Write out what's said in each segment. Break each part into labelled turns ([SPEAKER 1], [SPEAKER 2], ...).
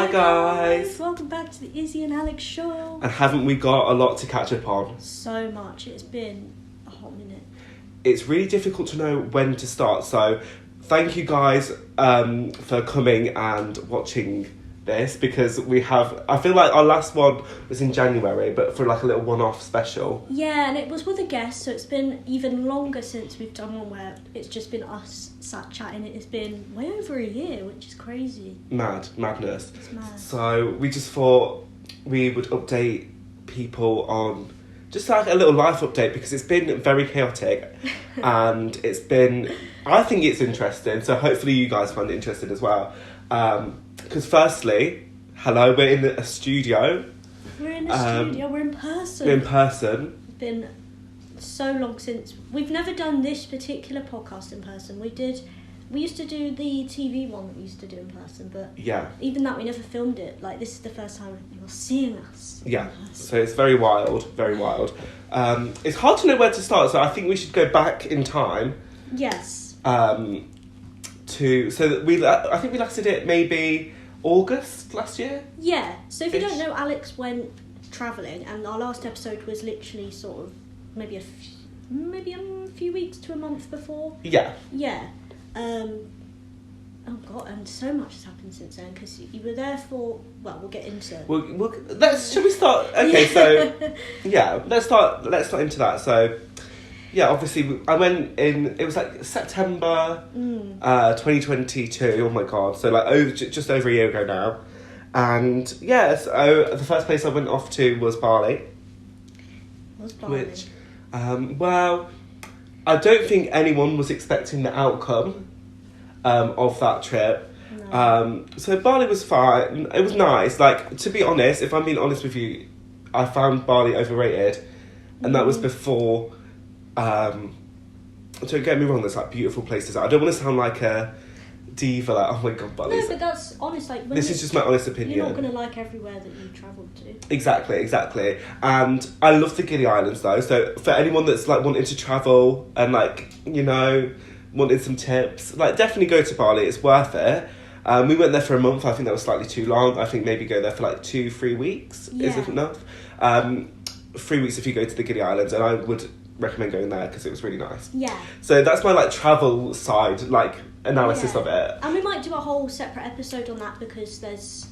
[SPEAKER 1] Hi guys!
[SPEAKER 2] Welcome back to the Izzy and Alex Show.
[SPEAKER 1] And haven't we got a lot to catch up on?
[SPEAKER 2] So much. It's been a hot minute.
[SPEAKER 1] It's really difficult to know when to start, so thank you guys for coming and watching this, because we have, I feel like our last one was in January, but for like a little one-off special.
[SPEAKER 2] Yeah, and it was with a guest, so it's been even longer since we've done one where it's just been us sat chatting. It's been way over a year, which is crazy.
[SPEAKER 1] Madness.
[SPEAKER 2] It's mad.
[SPEAKER 1] So we just thought we would update people on just like a little life update, because it's been very chaotic and it's been, I think it's interesting, so hopefully you guys find it interesting as well. Because firstly, hello, we're in a studio.
[SPEAKER 2] We're in a studio, we're in person.
[SPEAKER 1] We're in person.
[SPEAKER 2] It's been so long since, we've never done this particular podcast in person. We used to do the TV one that we used to do in person, but
[SPEAKER 1] yeah,
[SPEAKER 2] even that we never filmed it. Like, this is the first time you're seeing us.
[SPEAKER 1] Yeah, so it's very wild, very wild. It's hard to know where to start, so I think we should go back in time.
[SPEAKER 2] Yes.
[SPEAKER 1] I think we last did it maybe August last year.
[SPEAKER 2] Yeah, so if you don't know, Alex went travelling, and our last episode was literally sort of maybe a few weeks to a month before.
[SPEAKER 1] Yeah.
[SPEAKER 2] Yeah. Oh god, and so much has happened since then, because you were there for, well, we'll get into it.
[SPEAKER 1] Should we start? Okay, so yeah, let's start into that. So yeah, obviously I went in, it was like September 2022. Oh my god, so like just over a year ago now. And yeah, so the first place I went off to was Bali. Which well, I don't think anyone was expecting the outcome of that trip. No. So Bali was fine. It was nice. Like, to be honest, if I'm being honest with you, I found Bali overrated, and that was before. Don't get me wrong. There's like beautiful places. I don't want to sound like a diva. Like, oh my god, Bali.
[SPEAKER 2] No, but that's honest. Like,
[SPEAKER 1] this is just my honest opinion.
[SPEAKER 2] You're not gonna like everywhere that you travelled to.
[SPEAKER 1] Exactly. And I love the Gili Islands though. So for anyone that's like wanting to travel and like, you know, wanted some tips, like, definitely go to Bali. It's worth it. We went there for a month. I think that was slightly too long. I think maybe go there for like 2-3 weeks is enough. 3 weeks if you go to the Gili Islands, and I would recommend going there because it was really nice.
[SPEAKER 2] Yeah.
[SPEAKER 1] So that's my like travel side, like, analysis of it.
[SPEAKER 2] And we might do a whole separate episode on that, because there's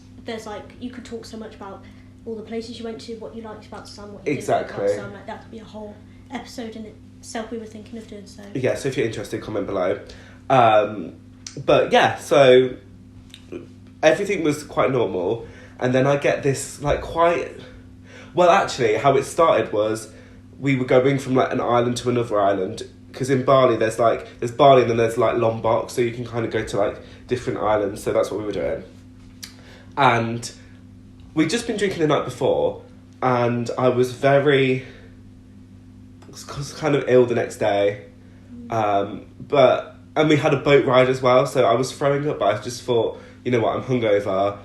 [SPEAKER 2] like, you could talk so much about all the places you went to, what you liked about some, what you didn't like about some. Like, that could be a whole episode in itself. We were thinking of doing so. Yeah,
[SPEAKER 1] so if you're interested, comment below. But yeah, so everything was quite normal, and then I get this like well, actually how it started was we were going from like an island to another island, because in Bali there's Bali and then there's like Lombok, so you can kind of go to like different islands. So that's what we were doing, and we'd just been drinking the night before, and I was kind of ill the next day, and we had a boat ride as well, so I was throwing up, but I just thought, you know what, I'm hungover,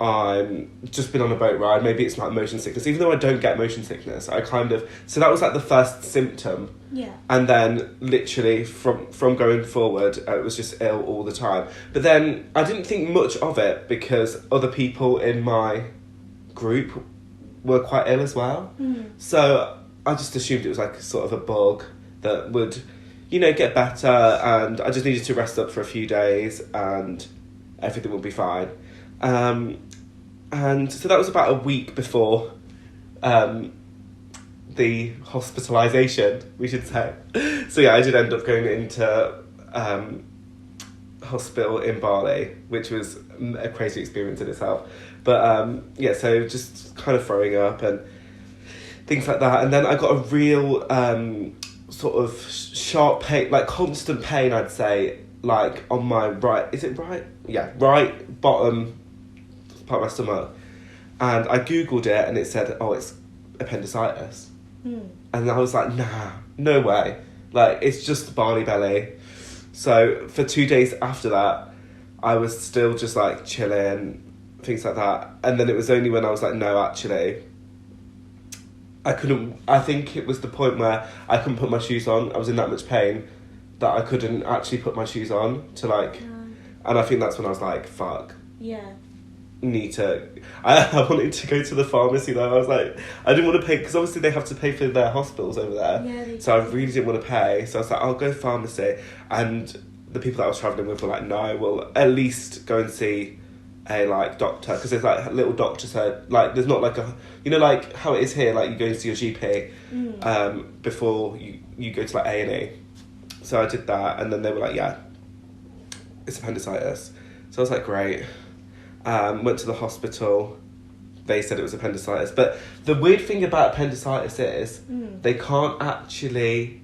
[SPEAKER 1] I'm just been on a boat ride, maybe it's like motion sickness, even though I don't get motion sickness. So that was like the first symptom.
[SPEAKER 2] Yeah.
[SPEAKER 1] And then literally from going forward, it was just ill all the time. But then I didn't think much of it, because other people in my group were quite ill as well. So I just assumed it was like sort of a bug that would, you know, get better, and I just needed to rest up for a few days and everything would be fine. And so that was about a week before the hospitalisation, we should say. So yeah, I did end up going into hospital in Bali, which was a crazy experience in itself. But yeah, so just kind of throwing up and things like that. And then I got a real sort of sharp pain, like constant pain, I'd say, like on my right, is it right? Yeah, right bottom part of my stomach. And I googled it and it said, oh, it's appendicitis. And I was like, nah, no way. Like, it's just Barley belly. So for 2 days after that, I was still just like chilling, things like that. And then it was only when I was like, no, actually, I think it was the point where I couldn't put my shoes on. I was in that much pain that I couldn't actually put my shoes on to like, and I think that's when I was like, fuck.
[SPEAKER 2] Yeah.
[SPEAKER 1] need to... I wanted to go to the pharmacy though. I was like, I didn't want to pay, because obviously they have to pay for their hospitals over there.
[SPEAKER 2] Yeah,
[SPEAKER 1] so I really didn't want to pay. So I was like, I'll go pharmacy. And the people that I was travelling with were like, no, we'll at least go and see a like doctor, because there's like a little doctor, so like there's not like a, you know, like how it is here, like you go and see your GP before you go to like A&E. So I did that, and then they were like, yeah, it's appendicitis. So I was like, great. Went to the hospital. They said it was appendicitis. But the weird thing about appendicitis is they can't actually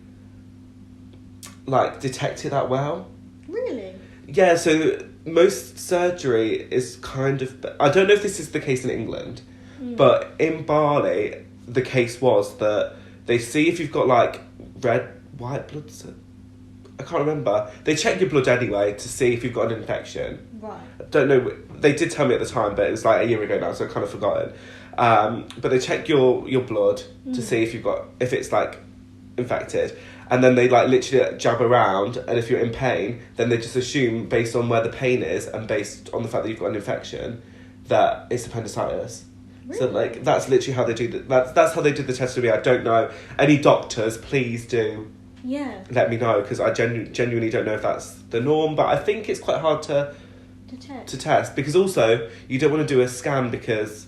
[SPEAKER 1] like detect it that well.
[SPEAKER 2] Really?
[SPEAKER 1] Yeah, so most surgery is kind of... I don't know if this is the case in England, but in Bali, the case was that they see if you've got like white blood cells. I can't remember. They check your blood anyway to see if you've got an infection.
[SPEAKER 2] Right.
[SPEAKER 1] I don't know. They did tell me at the time, but it was like a year ago now, so I've kind of forgotten. But they check your blood to see if it's like infected. And then they like literally jab around, and if you're in pain, then they just assume based on where the pain is and based on the fact that you've got an infection that it's appendicitis. Really? So like that's literally how they do that's how they did the test for me. I don't know. Any doctors, please do.
[SPEAKER 2] Yeah.
[SPEAKER 1] Let me know, because I genuinely don't know if that's the norm, but I think it's quite hard to test, because also you don't want to do a scan, because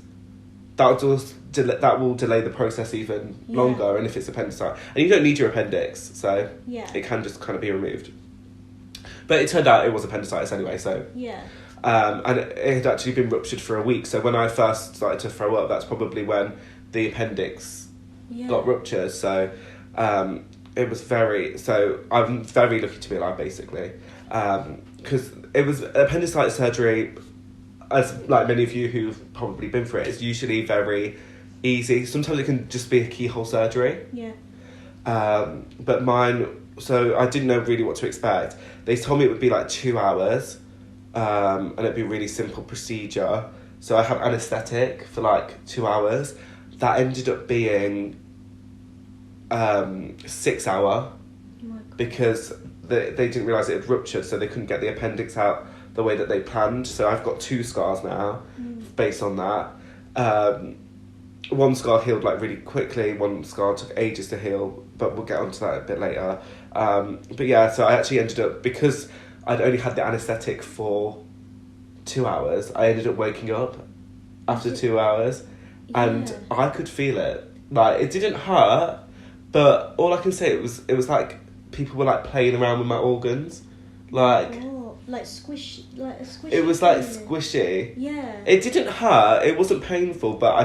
[SPEAKER 1] that will delay the process even longer, and if it's appendicitis, and you don't need your appendix, so it can just kind of be removed. But it turned out it was appendicitis anyway, so and it had actually been ruptured for a week. So when I first started to throw up, that's probably when the appendix got ruptured. So it was I'm very lucky to be alive, basically, because it was appendicitis surgery. As like many of you who've probably been through it, it's usually very easy. Sometimes it can just be a keyhole surgery. Yeah. But mine, so I didn't know really what to expect. They told me it would be like 2 hours, and it'd be a really simple procedure. So I had anaesthetic for like 2 hours. That ended up being 6 hour, because they didn't realise it had ruptured, so they couldn't get the appendix out the way that they planned. So I've got 2 scars now based on that. One scar healed like really quickly, one scar took ages to heal, but we'll get onto that a bit later. But yeah, so I actually ended up, because I'd only had the anaesthetic for 2 hours, I ended up waking up after 2 hours, and I could feel it. Like, it didn't hurt, but all I can say, it was like people were like playing around with my organs, like
[SPEAKER 2] like squish, like a squishy.
[SPEAKER 1] It was like squishy.
[SPEAKER 2] Yeah.
[SPEAKER 1] It didn't hurt. It wasn't painful, but I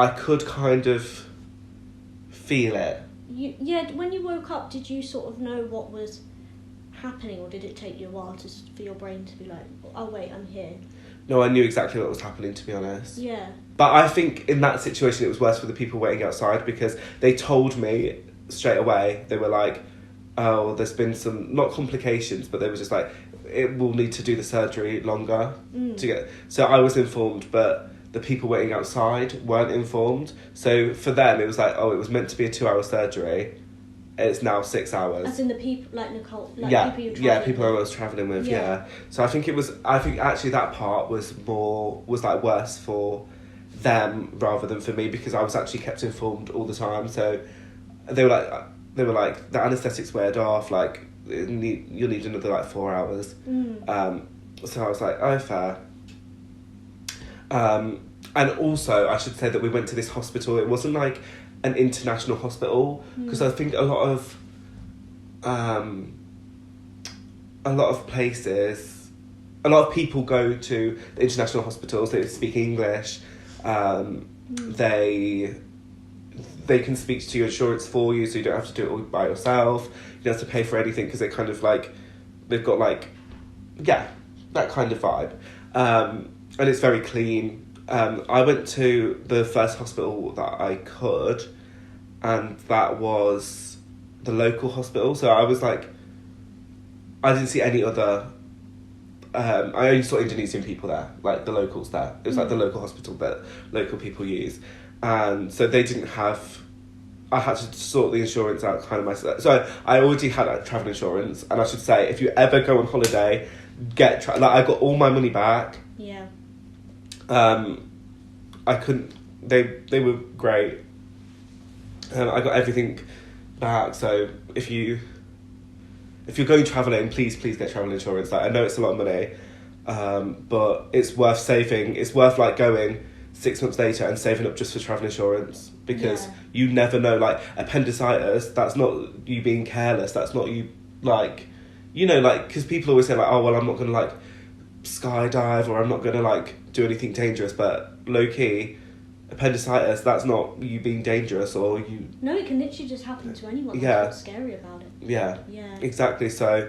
[SPEAKER 1] could kind of feel it.
[SPEAKER 2] When you woke up, did you sort of know what was happening, or did it take you a while for your brain to be like, oh wait, I'm here?
[SPEAKER 1] No, I knew exactly what was happening, to be honest.
[SPEAKER 2] Yeah. But
[SPEAKER 1] I think in that situation it was worse for the people waiting outside, because they told me straight away. They were like, oh, there's been some, not complications, but they were just like, it will need to do the surgery longer to get... So I was informed, but the people waiting outside weren't informed. So for them, it was like, oh, it was meant to be a 2 hour surgery. It's now 6 hours.
[SPEAKER 2] As in the people, like Nicole, like people you're travelling with.
[SPEAKER 1] Yeah, people I was travelling with, yeah. So I think actually that part was like worse for them rather than for me, because I was actually kept informed all the time. So they were like, the anaesthetics weared off, like, you'll need another like 4 hours. So I was like, oh, fair. And also, I should say that we went to this hospital. It wasn't like an international hospital, because I think a lot of places, a lot of people go to the international hospitals. They speak English. They can speak to your insurance for you, so you don't have to do it all by yourself. You don't have to pay for anything, because they kind of like, they've got like, that kind of vibe. And it's very clean. I went to the first hospital that I could, and that was the local hospital. So I was like, I didn't see any other... I only saw Indonesian people there, like the locals there. It was like the local hospital that local people use. And so they didn't have... I had to sort the insurance out kind of myself. So I already had travel insurance, and I should say, if you ever go on holiday, I got all my money back.
[SPEAKER 2] Yeah.
[SPEAKER 1] I couldn't. They were great. I got everything back. So if you're going travelling, please get travel insurance. Like, I know it's a lot of money, but it's worth saving. It's worth like going 6 months later and saving up just for travel insurance, because you never know. Like appendicitis, that's not you being careless. That's not you like, you know, like, because people always say like, oh well, I'm not gonna like skydive, or I'm not gonna like do anything dangerous, but low key. Appendicitis, that's not you being dangerous or you...
[SPEAKER 2] No, it can literally just happen to anyone.
[SPEAKER 1] Yeah.
[SPEAKER 2] That's what's scary about it.
[SPEAKER 1] Yeah.
[SPEAKER 2] Yeah.
[SPEAKER 1] Exactly, so...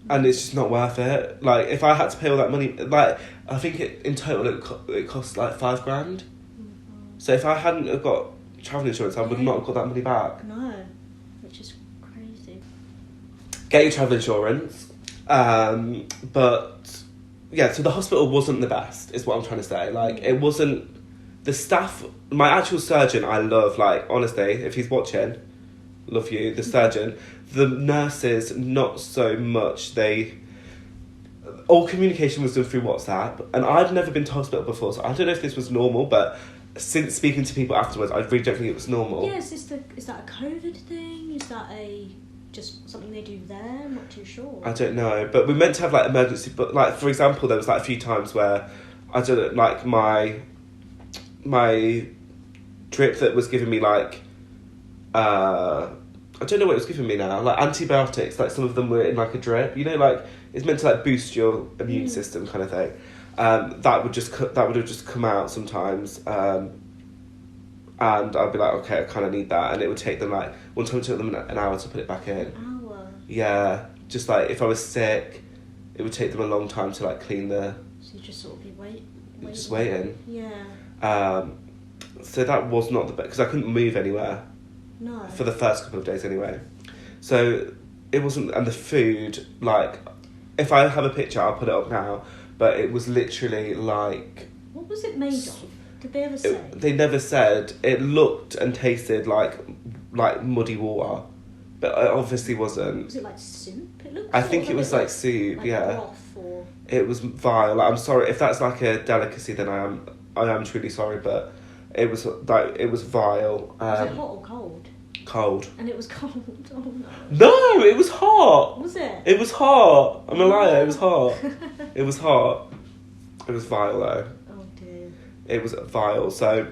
[SPEAKER 1] And it's just not worth it. Like, if I had to pay all that money... Like, I think in total it cost like $5,000. Mm-hmm. So if I hadn't have got travel insurance, I would not have got that money back.
[SPEAKER 2] No. Which is crazy.
[SPEAKER 1] Get your travel insurance. But... Yeah, so the hospital wasn't the best, is what I'm trying to say. Like, it wasn't... The staff, my actual surgeon, I love, like, honestly, if he's watching, love you, the surgeon. The nurses, not so much. All communication was done through WhatsApp, and I'd never been to hospital before, so I don't know if this was normal, but since speaking to people afterwards, I really don't think it was normal.
[SPEAKER 2] Yeah, is that a COVID thing? Is that just something they do there? I'm not too sure.
[SPEAKER 1] I don't know, but we're meant to have, like, emergency, but, like, for example, there was, like, a few times where, I don't know, like, my drip that was giving me like I don't know what it was giving me now, like antibiotics, like some of them were in like a drip, you know, like it's meant to like boost your immune system kind of thing. That would have just come out sometimes, and I'd be like, okay, I kind of need that, and it would take them like one time it took them an hour to put it back in.
[SPEAKER 2] An hour?
[SPEAKER 1] Yeah, just like if I was sick, it would take them a long time to like clean the.
[SPEAKER 2] So you just sort of be waiting.
[SPEAKER 1] Just waiting.
[SPEAKER 2] Yeah.
[SPEAKER 1] So that was not the best, because I couldn't move anywhere.
[SPEAKER 2] No.
[SPEAKER 1] For the first couple of days anyway. So it wasn't, and the food, like, if I have a picture, I'll put it up now, but it was literally like...
[SPEAKER 2] What was it made of? Did they ever say?
[SPEAKER 1] They never said. It looked and tasted like muddy water, but it obviously wasn't.
[SPEAKER 2] Was it like soup?
[SPEAKER 1] I think it was like soup,
[SPEAKER 2] like
[SPEAKER 1] yeah.
[SPEAKER 2] Broth or...
[SPEAKER 1] It was vile. Like, I'm sorry if that's like a delicacy. Then I am truly sorry, but it was vile.
[SPEAKER 2] Was it hot or cold?
[SPEAKER 1] Cold.
[SPEAKER 2] And it was cold. Oh no.
[SPEAKER 1] No, it was hot.
[SPEAKER 2] Was it?
[SPEAKER 1] It was hot. I'm a liar. It was hot. It was hot. It was vile though.
[SPEAKER 2] Oh dear.
[SPEAKER 1] It was vile. So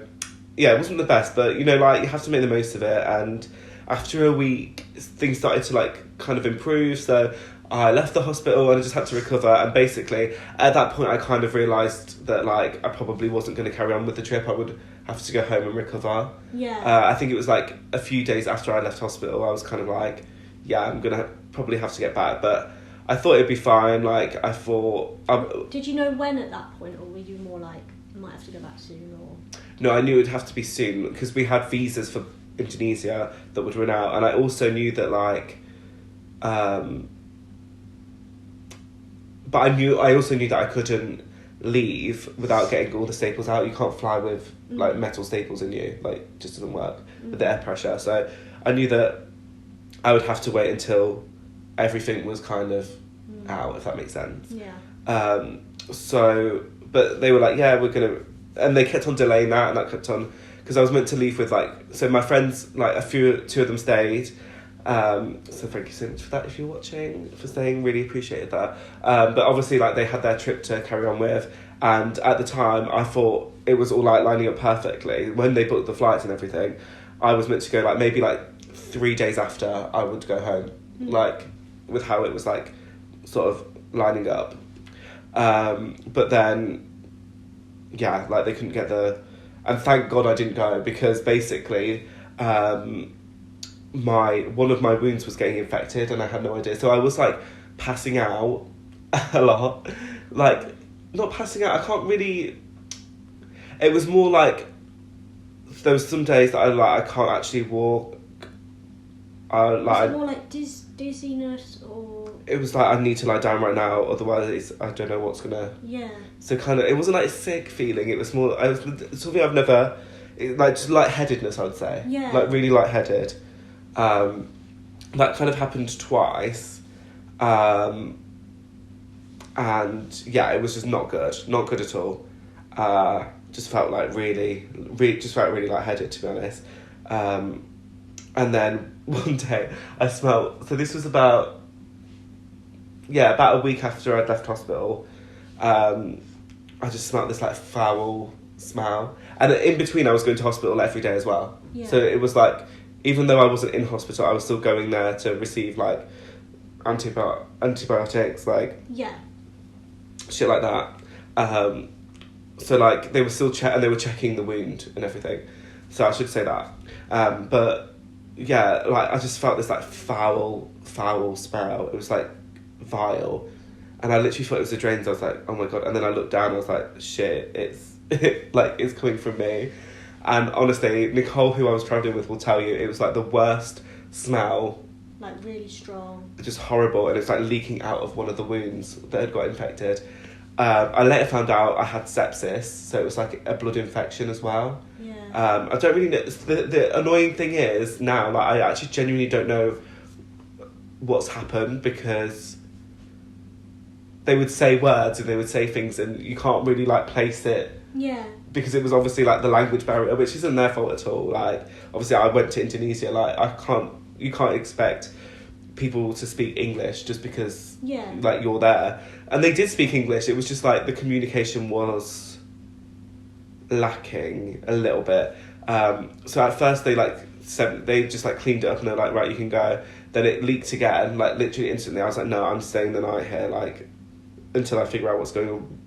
[SPEAKER 1] yeah, it wasn't the best, but you know, like you have to make the most of it. And after a week, things started to like kind of improve. So I left the hospital and I just had to recover, and basically at that point I kind of realised that like I probably wasn't going to carry on with the trip. I would have to go home and recover.
[SPEAKER 2] Yeah.
[SPEAKER 1] I think it was like a few days after I left hospital I was kind of like, yeah, I'm going to probably have to get back, but I thought it'd be fine. Like I thought...
[SPEAKER 2] Did you know when at that point, or were you more like, I might have to go back soon, or...
[SPEAKER 1] No, I knew it'd have to be soon, because we had visas for Indonesia that would run out, and I also knew that like... But I also knew that I couldn't leave without getting all the staples out. You can't fly with like metal staples in you. Like, it just doesn't work with the air pressure. So I knew that I would have to wait until everything was kind of out, if that makes sense.
[SPEAKER 2] Yeah.
[SPEAKER 1] So, but they were like, yeah, we're gonna, and they kept on delaying that, and that kept on, because I was meant to leave with like, so my friends, like two of them stayed. So thank you so much for that if you're watching, for staying, really appreciated that. But obviously like they had their trip to carry on with, and at the time I thought it was all like lining up perfectly. When they booked the flights and everything, I was meant to go like maybe like 3 days after I would go home, like with how it was like sort of lining up. But then yeah, like they couldn't get and thank God I didn't go, because basically one of my wounds was getting infected and I had no idea. So I was like passing out a lot. Like, not passing out, I can't really... It was more like, there was some days that I can't actually walk.
[SPEAKER 2] Was it more like dizziness, or... It
[SPEAKER 1] was like, I need to lie down right now, otherwise I don't know what's gonna...
[SPEAKER 2] Yeah.
[SPEAKER 1] So kind of, it wasn't like a sick feeling, it was more... something I've never... Like, just lightheadedness, I would say.
[SPEAKER 2] Yeah.
[SPEAKER 1] Like, really lightheaded. That kind of happened twice, and and yeah, it was just not good at all. Just felt like really lightheaded, to be honest. And then one day I smelled, so this was about a week after I'd left hospital. I just smelled this like foul smell, and in between I was going to hospital every day as well.
[SPEAKER 2] Yeah.
[SPEAKER 1] So it was like, even though I wasn't in hospital, I was still going there to receive like antibiotics, like shit like that. So like they were still and they were checking the wound and everything. So I should say that. But yeah, like I just felt this like foul smell. It was like vile, and I literally thought it was the drains. I was like, oh my god. And then I looked down and I was like, shit, it's coming from me. And honestly, Nicole, who I was travelling with, will tell you it was like the worst smell.
[SPEAKER 2] Like really strong.
[SPEAKER 1] Just horrible, and it's like leaking out of one of the wounds that had got infected. I later found out I had sepsis, so it was like a blood infection as well.
[SPEAKER 2] Yeah.
[SPEAKER 1] I don't really know. The annoying thing is now, like, I actually genuinely don't know what's happened, because they would say words and they would say things and you can't really like place it.
[SPEAKER 2] Yeah.
[SPEAKER 1] Because it was obviously like the language barrier, which isn't their fault at all. Like, obviously I went to Indonesia, like you can't expect people to speak English just because like you're there. And they did speak English, it was just like the communication was lacking a little bit. So at first they just like cleaned it up and they're like, right, you can go. Then it leaked again, like literally instantly. I was like, no, I'm staying the night here, like until I figure out what's going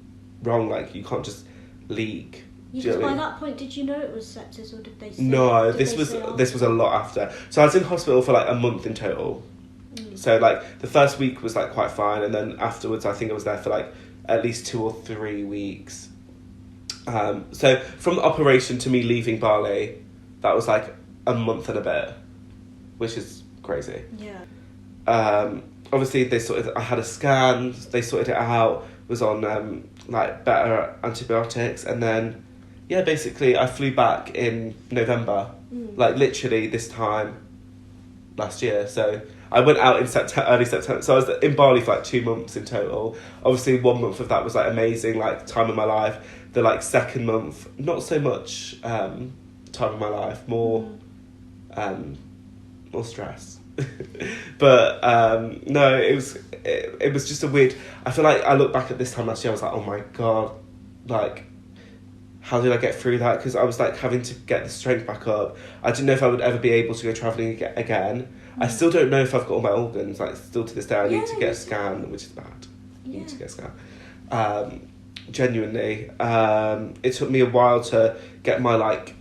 [SPEAKER 1] wrong. Like, you can't just leak.
[SPEAKER 2] By that point, did you know it was sepsis, or did they say?
[SPEAKER 1] No, this was a lot after. So I was in hospital for like a month in total. So like the first week was like quite fine, and then afterwards I think I was there for like at least 2 or 3 weeks. So from the operation to me leaving Bali, that was like a month and a bit, which is crazy.
[SPEAKER 2] Yeah.
[SPEAKER 1] Obviously I had a scan, they sorted it out, was on like better antibiotics, and then basically I flew back in November, like literally this time last year. So I went out in early September, so I was in Bali for like 2 months in total. Obviously 1 month of that was like amazing, like time of my life. The like second month, not so much time of my life, more stress. But no, it was just a weird. I feel like I look back at this time last year, I was like, oh my god, like how did I get through that? Because I was like having to get the strength back up. I didn't know if I would ever be able to go travelling again. I still don't know if I've got all my organs. Like, still to this day, I need to get a scan, which is bad. I need to get a scan. Genuinely, it took me a while to get my like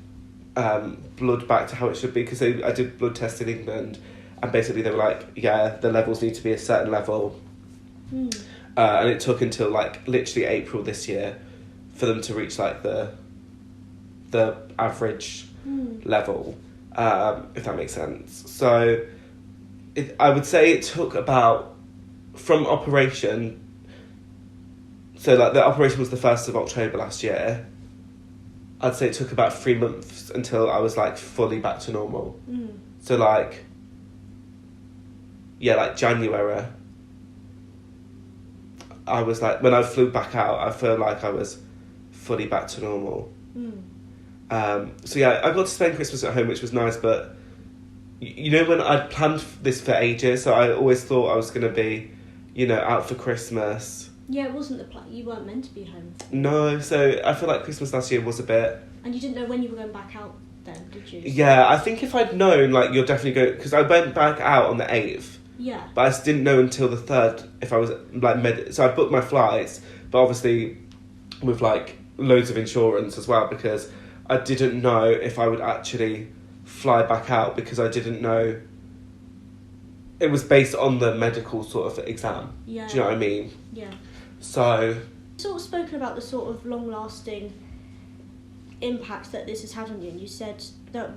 [SPEAKER 1] blood back to how it should be, because I did blood tests in England, and basically they were like, the levels need to be a certain level, and it took until like literally April this year for them to reach like the average level, if that makes sense. So I would say it took about, from operation, so like the operation was the 1st of October last year, I'd say it took about 3 months until I was like fully back to normal. So like January, I was like, when I flew back out, I feel like I was fully back to normal. So I got to spend Christmas at home, which was nice, but you know, when I'd planned this for ages, so I always thought I was going to be, out for Christmas.
[SPEAKER 2] Yeah, it wasn't the plan. You weren't meant to be home.
[SPEAKER 1] No, so I feel like Christmas last year was a bit...
[SPEAKER 2] And you didn't know when you were going back out then, did you?
[SPEAKER 1] Yeah, I think if I'd known, like, you're definitely going... Because I went back out on the 8th.
[SPEAKER 2] Yeah.
[SPEAKER 1] But I just didn't know until the 3rd if I was, like, So I booked my flights, but obviously with, like, loads of insurance as well, because I didn't know if I would actually fly back out, because I didn't know... It was based on the medical sort of exam.
[SPEAKER 2] Yeah.
[SPEAKER 1] Do you know what I mean?
[SPEAKER 2] Yeah.
[SPEAKER 1] So...
[SPEAKER 2] You've sort of spoken about the sort of long-lasting impact that this has had on you, and you said that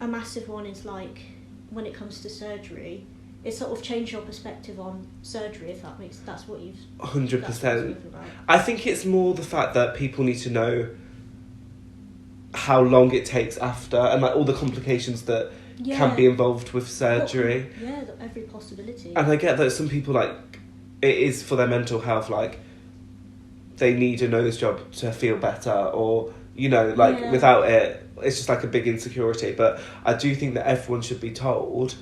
[SPEAKER 2] a massive one is like when it comes to surgery, it sort of changed your perspective on surgery, if that's what you've
[SPEAKER 1] 100%. I think it's more the fact that people need to know how long it takes after, and like all the complications that can be involved with surgery.
[SPEAKER 2] Every possibility.
[SPEAKER 1] And I get that some people, like, it is for their mental health, like they need a nose job to feel better, or, you know, like, without it, it's just like a big insecurity. But I do think that everyone should be told,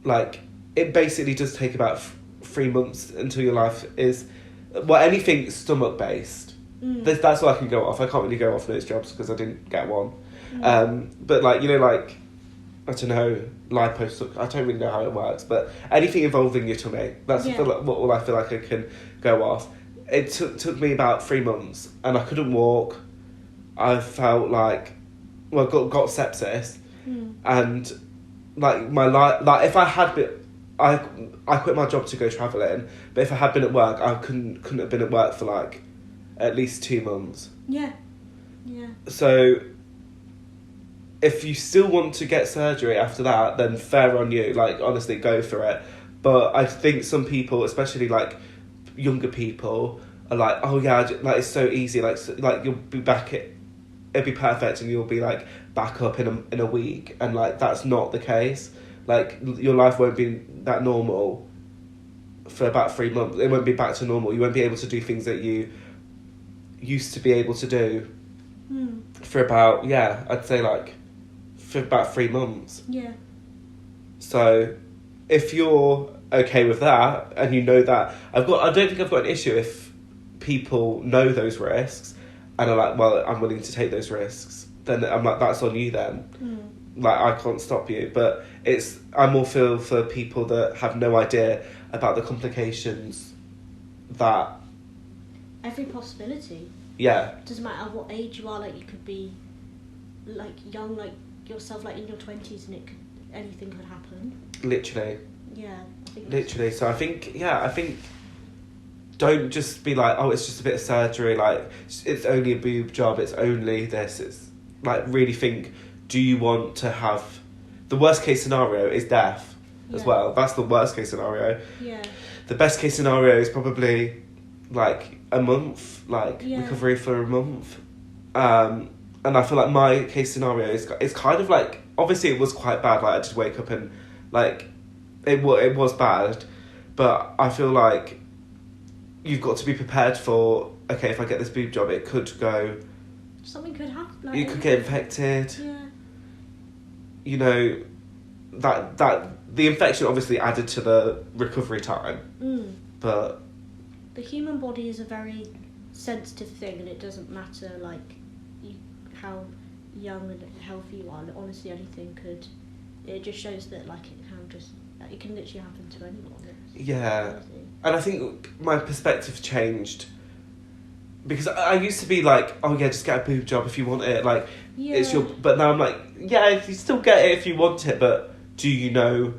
[SPEAKER 1] like, it basically does take about 3 months until your life is, well, anything stomach based. That's all I can go off. I can't really go off nose jobs because I didn't get one. But, like, you know, like, I don't know, lipo, I don't really know how it works, but anything involving your tummy, that's all I feel like I can go off. It took me about 3 months, and I couldn't walk. I felt like, well, got sepsis, and like my life, like if I had been, I quit my job to go travelling, but if I had been at work, I couldn't have been at work for like at least 2 months.
[SPEAKER 2] Yeah.
[SPEAKER 1] So if you still want to get surgery after that, then fair on you. Like, honestly, go for it. But I think some people, especially like younger people, are like, oh yeah, like it's so easy. Like you'll be back. It'll be perfect, and you'll be like back up in a week. And like that's not the case. Like your life won't be that normal for about 3 months. It won't be back to normal. You won't be able to do things that you used to be able to do for about I'd say like for about 3 months.
[SPEAKER 2] Yeah.
[SPEAKER 1] So if you're okay with that, and you know that, I don't think I've got an issue if people know those risks and are like, well, I'm willing to take those risks. Then I'm like, that's on you then. Like, I can't stop you. But I more feel for people that have no idea about the complications that...
[SPEAKER 2] Every possibility.
[SPEAKER 1] Yeah.
[SPEAKER 2] Doesn't matter what age you are, like you could be like young, like yourself, like in your 20s, and anything could happen. Literally. Yeah.
[SPEAKER 1] Literally. So I think don't just be like, oh, it's just a bit of surgery, like it's only a boob job, it's only this. It's like, really think, do you want to have... The worst case scenario is death as well. That's the worst case scenario.
[SPEAKER 2] Yeah.
[SPEAKER 1] The best case scenario is probably like a month, like recovery for a month. And I feel like my case scenario is kind of like, obviously it was quite bad, like I just wake up and like it was bad, but I feel like you've got to be prepared for, okay, if I get this boob job, it could go...
[SPEAKER 2] Something could happen. Like,
[SPEAKER 1] you could get infected.
[SPEAKER 2] Yeah.
[SPEAKER 1] You know, that the infection obviously added to the recovery time. But...
[SPEAKER 2] The human body is a very sensitive thing, and it doesn't matter, like, how young and healthy you are. Honestly, anything could... It just shows that, like, it can literally happen to anyone.
[SPEAKER 1] Yeah. And I think my perspective changed, because I used to be like, oh yeah, just get a boob job if you want it, like it's your... But now I'm like, yeah, you still get it if you want it, but do you know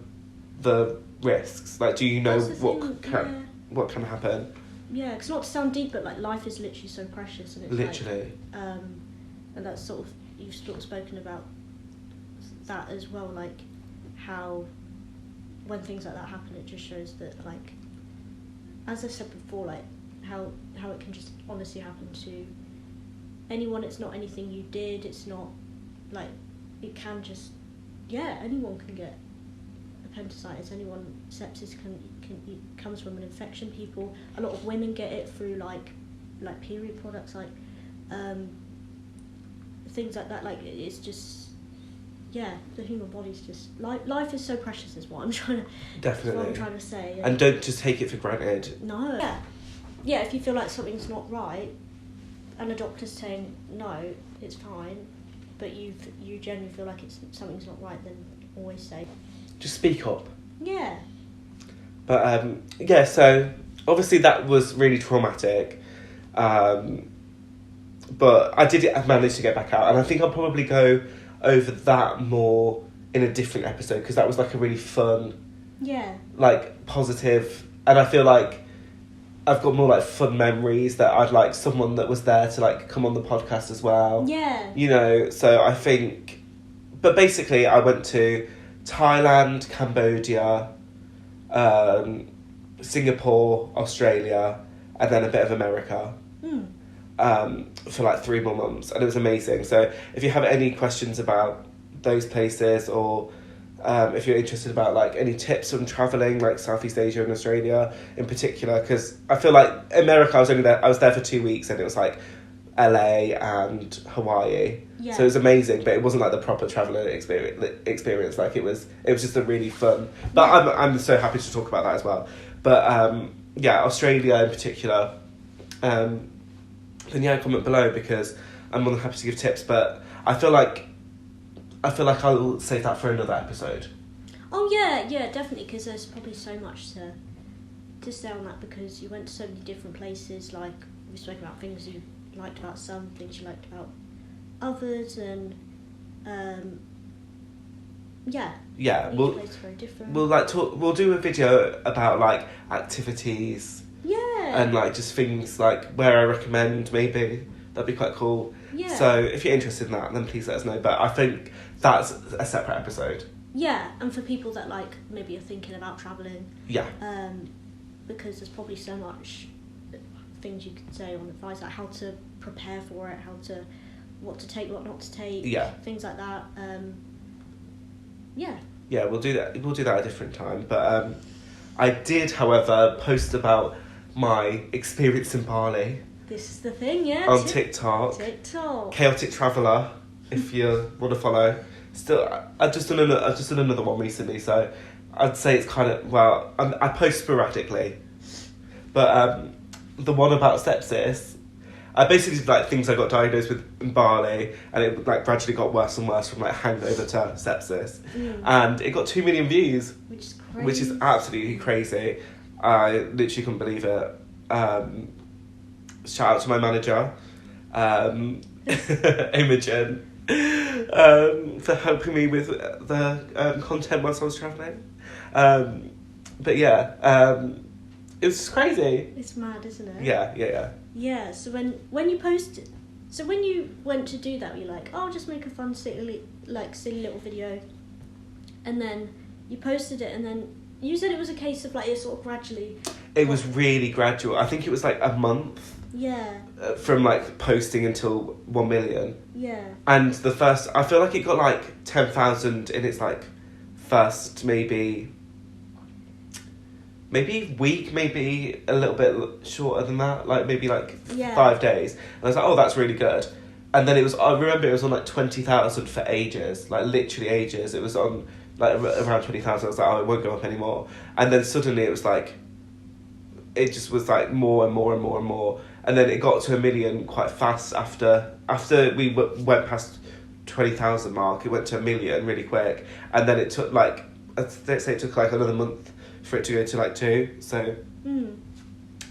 [SPEAKER 1] the risks? Like, do you know what can happen?
[SPEAKER 2] Yeah, because not to sound deep, but like life is literally so precious, and it's
[SPEAKER 1] literally.
[SPEAKER 2] Like, and that's sort of, you've sort of spoken about that as well, like how when things like that happen, it just shows that, like, as I said before, like how it can just honestly happen to anyone. It's not anything you did. It's not like, it can just, anyone can get appendicitis. Sepsis comes from an infection. A lot of women get it through like period products, like things like that. Like, it's just, the human body's just, life is so precious, is what I'm trying to...
[SPEAKER 1] Definitely.
[SPEAKER 2] What I'm trying to say.
[SPEAKER 1] And don't just take it for granted.
[SPEAKER 2] No. Yeah, if you feel like something's not right, and a doctor's saying, no, it's fine, but you genuinely feel like something's not right, then always say...
[SPEAKER 1] Just speak up.
[SPEAKER 2] Yeah.
[SPEAKER 1] But, so, obviously that was really traumatic. But I did manage to get back out, and I think I'll probably go over that more in a different episode, because that was like a really fun, like positive, and I feel like I've got more like fun memories that I'd like someone that was there to like come on the podcast as well.
[SPEAKER 2] Yeah.
[SPEAKER 1] You know, so I think, but basically I went to Thailand, Cambodia, Singapore, Australia, and then a bit of America. For like 3 more months, and it was amazing. So if you have any questions about those places, or if you're interested about like any tips on travelling, like Southeast Asia and Australia in particular, because I feel like America, I was there for 2 weeks, and it was like LA and Hawaii.
[SPEAKER 2] Yeah.
[SPEAKER 1] So it was amazing, but it wasn't like the proper travelling experience. Like it was just a really fun. But I'm so happy to talk about that as well. But Australia in particular. Then comment below, because I'm more than happy to give tips. But I feel like I'll save that for another episode.
[SPEAKER 2] Oh yeah, definitely, because there's probably so much to say on that, because you went to so many different places. Like we spoke about things you liked about some, things you liked about others, and each place is very different.
[SPEAKER 1] We'll do a video about like activities.
[SPEAKER 2] Yeah.
[SPEAKER 1] And like just things like where I recommend, maybe that'd be quite cool.
[SPEAKER 2] Yeah.
[SPEAKER 1] So if you're interested in that, then please let us know. But I think that's a separate episode.
[SPEAKER 2] Yeah, and for people that like maybe are thinking about travelling.
[SPEAKER 1] Yeah.
[SPEAKER 2] Because there's probably so much things you could say on advice, like how to prepare for it, what to take, what not to take.
[SPEAKER 1] Yeah.
[SPEAKER 2] Things like that. Yeah.
[SPEAKER 1] Yeah, we'll do that. We'll do that at a different time. But I did, however, post about my experience in Bali.
[SPEAKER 2] This is the thing, yeah.
[SPEAKER 1] On TikTok. Chaotic Traveller, if you want to follow. Still, I've just done another one recently, so I'd say it's kind of, well, I post sporadically. But the one about sepsis, I basically did like things I got diagnosed with in Bali, and it like gradually got worse and worse from like hangover to sepsis. And it got 2 million views.
[SPEAKER 2] Which is crazy.
[SPEAKER 1] Which is absolutely crazy. I literally couldn't believe it. Shout out to my manager, Imogen, for helping me with the content whilst I was travelling. But yeah, it was just crazy.
[SPEAKER 2] It's mad, isn't it?
[SPEAKER 1] Yeah.
[SPEAKER 2] Yeah, so when you posted, so when you went to do that, you're like, oh, I'll just make a fun silly little video, and then you posted it, and then you said it was a case of like it sort of gradually.
[SPEAKER 1] It was really gradual. I think it was like a month.
[SPEAKER 2] Yeah.
[SPEAKER 1] From like posting until 1 million.
[SPEAKER 2] Yeah.
[SPEAKER 1] And I feel like it got like 10,000 in its like first maybe week, maybe a little bit shorter than that, like maybe like 5 days. And I was like, oh, that's really good. And then I remember it was on like 20,000 for ages, like literally ages. It was on like around 20,000. I was like, oh, it won't go up anymore. And then suddenly it was like, it just was like more and more and more and more. And then it got to 1 million quite fast after we went past 20,000 mark. It went to 1 million really quick. And then it took like, let's say it took like another month for it to go to like 2. So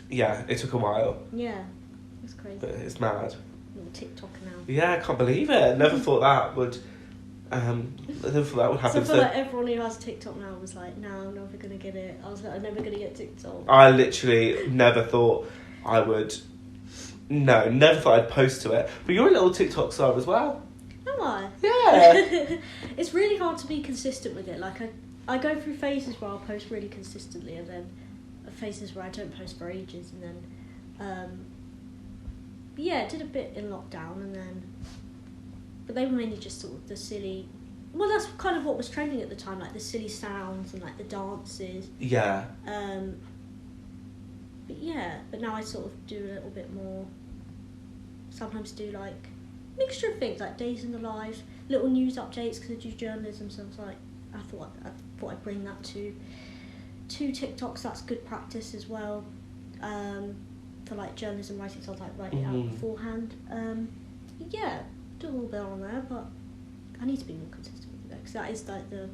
[SPEAKER 1] yeah, it took a while.
[SPEAKER 2] Yeah, it's crazy.
[SPEAKER 1] But it's mad.
[SPEAKER 2] Little TikTok now.
[SPEAKER 1] Yeah, I can't believe it. Never thought that would happen.
[SPEAKER 2] So I feel like everyone who has TikTok now was like, no, I'm never going to get it. I was like, I'm never going to get TikTok.
[SPEAKER 1] I literally never thought I would. No, never thought I'd post to it. But you're a little TikTok star as well.
[SPEAKER 2] Am I?
[SPEAKER 1] Yeah.
[SPEAKER 2] It's really hard to be consistent with it. Like I go through phases where I'll post really consistently, and then phases where I don't post for ages, and then did a bit in lockdown, and then but they were mainly just sort of the silly. Well, that's kind of what was trending at the time, like the silly sounds and like the dances.
[SPEAKER 1] Yeah.
[SPEAKER 2] But now I sort of do a little bit more. Sometimes do like mixture of things, like days in the life, little news updates, because I do journalism. So I was like, I thought I'd bring that to TikToks. That's good practice as well. For like journalism writing, so I was like writing it out beforehand. Do a little bit on there, but I need to be more consistent with it, because that is like the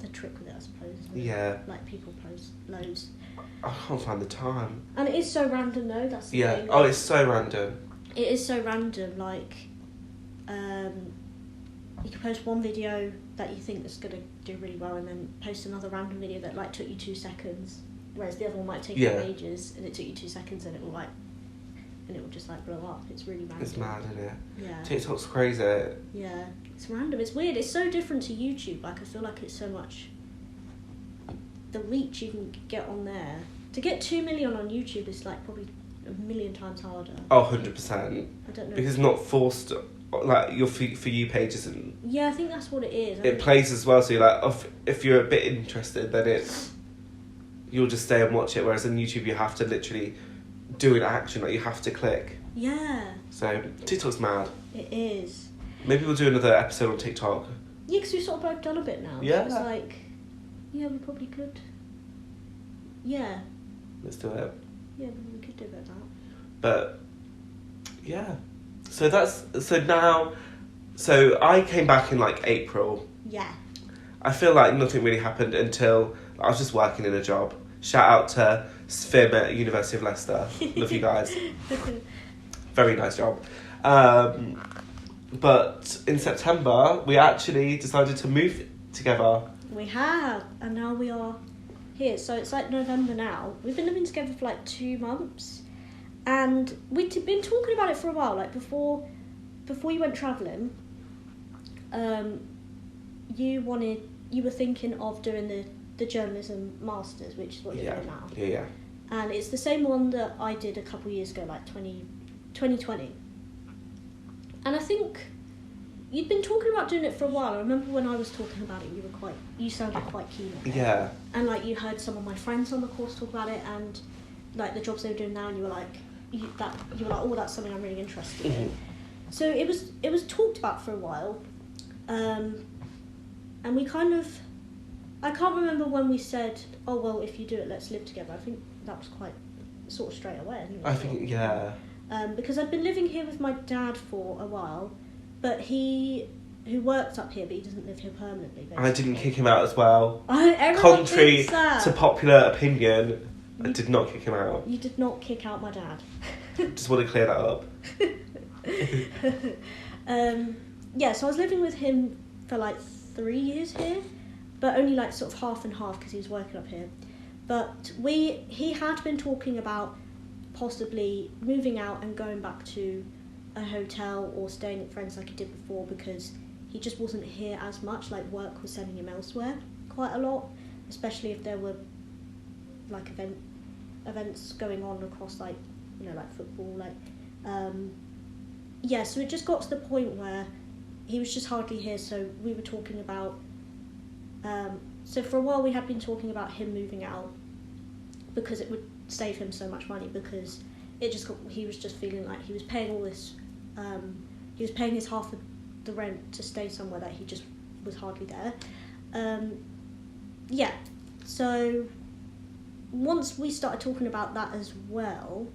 [SPEAKER 2] trick with it, I suppose. Isn't it?
[SPEAKER 1] Yeah.
[SPEAKER 2] Like people post loads.
[SPEAKER 1] I can't find the time.
[SPEAKER 2] And it is so random though. That's the thing.
[SPEAKER 1] Oh, it's so random.
[SPEAKER 2] It is so random. Like, you can post one video that you think that's gonna do really well, and then post another random video that like took you 2 seconds, whereas the other one might take you ages, and it took you 2 seconds, and it will just like blow up. It's really random.
[SPEAKER 1] It's mad, isn't it?
[SPEAKER 2] Yeah.
[SPEAKER 1] TikTok's crazy.
[SPEAKER 2] Yeah, it's random. It's weird. It's so different to YouTube. Like I feel like it's so much. The reach you can get on there, to get 2 million on YouTube is like probably 1 million times harder.
[SPEAKER 1] Oh, 100%.
[SPEAKER 2] I don't know.
[SPEAKER 1] Because it's not forced like your For You page isn't.
[SPEAKER 2] Yeah, I think that's what it is.
[SPEAKER 1] It plays as well, so you're like, if you're a bit interested, then you'll just stay and watch it. Whereas on YouTube, you have to literally do an action, like you have to click.
[SPEAKER 2] Yeah.
[SPEAKER 1] So TikTok's mad.
[SPEAKER 2] It is.
[SPEAKER 1] Maybe we'll do another episode on TikTok.
[SPEAKER 2] Yeah, because we've sort of both done a bit now.
[SPEAKER 1] Yeah.
[SPEAKER 2] So it's like, yeah, we probably could. Yeah.
[SPEAKER 1] Let's do it.
[SPEAKER 2] Yeah, we could do a bit of that.
[SPEAKER 1] But yeah, so I came back in like April.
[SPEAKER 2] Yeah.
[SPEAKER 1] I feel like nothing really happened until I was just working in a job. Shout out to Svim at University of Leicester. Love you guys. Very nice job. But in September, we actually decided to move together.
[SPEAKER 2] We have, and now we are here. So it's like November now. We've been living together for like 2 months, and we'd been talking about it for a while. Like before you went travelling, you were thinking of doing the journalism masters, which is what you're doing now.
[SPEAKER 1] Yeah.
[SPEAKER 2] And it's the same one that I did a couple of years ago, like 2020. And I think you'd been talking about doing it for a while. I remember when I was talking about it, you sounded quite keen on it.
[SPEAKER 1] Yeah.
[SPEAKER 2] And like you heard some of my friends on the course talk about it, and like the jobs they were doing now, and you were like, oh, that's something I'm really interested in. So it was talked about for a while, and we kind of, I can't remember when we said, oh well, if you do it, let's live together. I think that was quite sort of straight away.
[SPEAKER 1] I think yeah.
[SPEAKER 2] Because I'd been living here with my dad for a while, but who works up here, but he doesn't live here permanently. Basically.
[SPEAKER 1] I didn't kick him out as well.
[SPEAKER 2] Everyone
[SPEAKER 1] Contrary
[SPEAKER 2] thinks that.
[SPEAKER 1] to popular opinion, I did not kick him out.
[SPEAKER 2] You did not kick out my dad.
[SPEAKER 1] Just want to clear that up.
[SPEAKER 2] Yeah, so I was living with him for like 3 years here, but only like sort of half and half because he was working up here. But he had been talking about possibly moving out and going back to a hotel or staying at friends like he did before, because he just wasn't here as much. Like work was sending him elsewhere quite a lot, especially if there were like events going on across like, you know, like football, like yeah, so it just got to the point where he was just hardly here. So we were talking about so for a while we had been talking about him moving out because it would save him so much money, because he was just feeling like he was paying all this, he was paying his half of the rent to stay somewhere that he just was hardly there. Yeah, so once we started talking about that as well,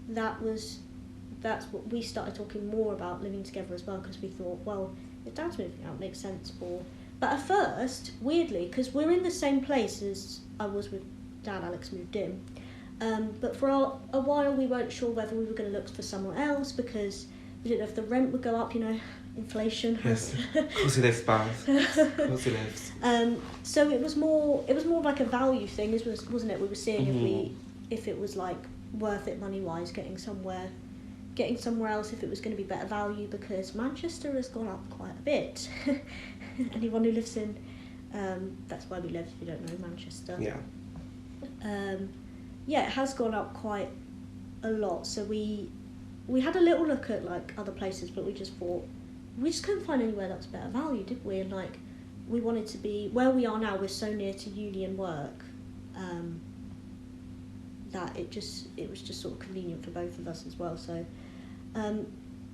[SPEAKER 2] that's what we started talking more about, living together as well, because we thought, well, if Dad's moving out, it makes sense for. But at first, weirdly, because we're in the same place as I was with Dad, Alex moved in. But for a while we weren't sure whether we were going to look for somewhere else, because we didn't know if the rent would go up, you know, inflation.
[SPEAKER 1] Yes, of course he lives, Bath. Of course he lives.
[SPEAKER 2] So it was more like a value thing, wasn't it? We were seeing if it was like worth it money wise, getting somewhere else, if it was going to be better value, because Manchester has gone up quite a bit. Anyone who lives in that's where we live, if you don't know Manchester.
[SPEAKER 1] Yeah.
[SPEAKER 2] Yeah, it has gone up quite a lot. So we had a little look at like other places, but we just couldn't find anywhere that was better value, did we? And like we wanted to be where we are now. We're so near to uni and work that it was just sort of convenient for both of us as well. So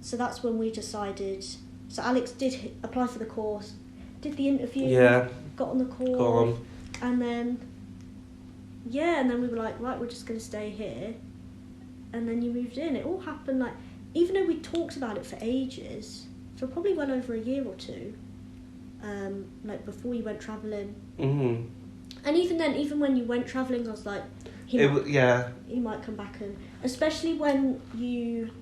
[SPEAKER 2] so that's when we decided. So Alex did apply for the course, did the interview, got on the course, and then we were like, right, we're just going to stay here. And then you moved in. It all happened like, even though we talked about it for ages, for probably well over a year or two, like before you went travelling. Mm-hmm. And even then, even when you went travelling, I was like, he might come back, and especially when you